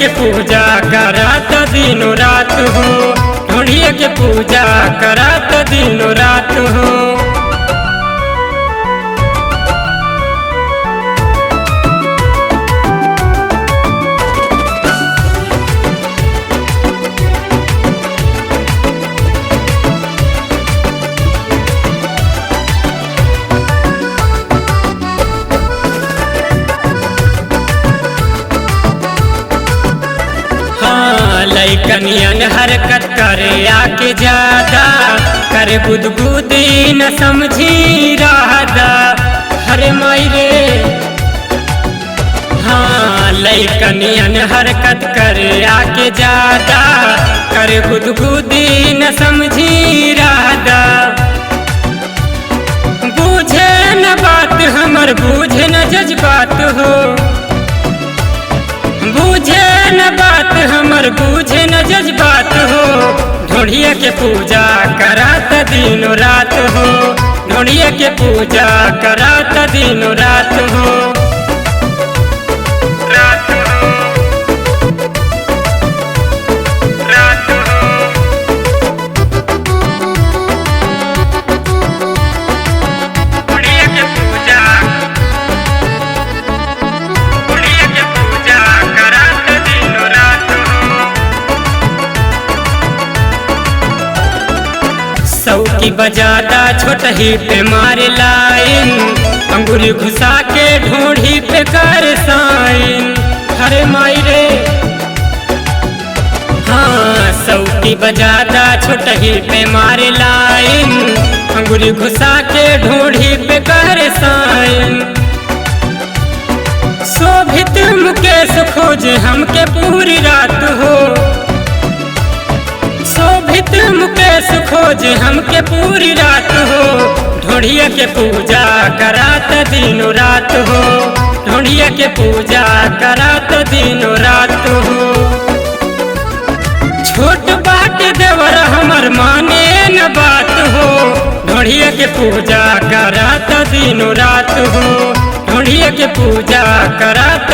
के पूजा करात दिनो रात हो, ढोढ़िया के पूजा करात दिनो रात हो। लइकनियन हरकत करे आके ज्यादा, करे बुदबुदी न समझी रहदा, हरे मायरे। हाँ लइकनियन हरकत करे आके ज्यादा, करे बुदबुदी न समझी रहदा। बूझे न बात हमर, बूझे न जज्बात हो, बूझे न बात हमर, बूझे न जज्बात हो। ढोढ़िया के पूजा करात दिनो रात हो, ढोढ़िया के पूजा करात दिनो रात हो। रात हो, रात हो। ढोढ़िया के पूजा, ढोढ़िया के पूजा करात दिनो रात हो। सौकी बजाता छोटही पे मारे लाइन, अंगूरी घुसा के ढोढ़ी पे कर साइन, हरे मायरे। हाँ सौकी बजाता छोटही पे मारे लाइन, अंगूरी घुसा के ढोढ़ी पे कर साइन। शोभित मुकेश खोजे हमके पूरी रात हो, शोभित मुकेश खोजे हमके पूरी रात हो। ढोढ़िया के पूजा करात दिनो रात हो, ढोढ़िया के पूजा करात दिनो रात हो। छोट बाट देवर हमर माने न बात हो, ढोढ़िया के पूजा करात दिनो रात हो, ढोढ़िया के पूजा करात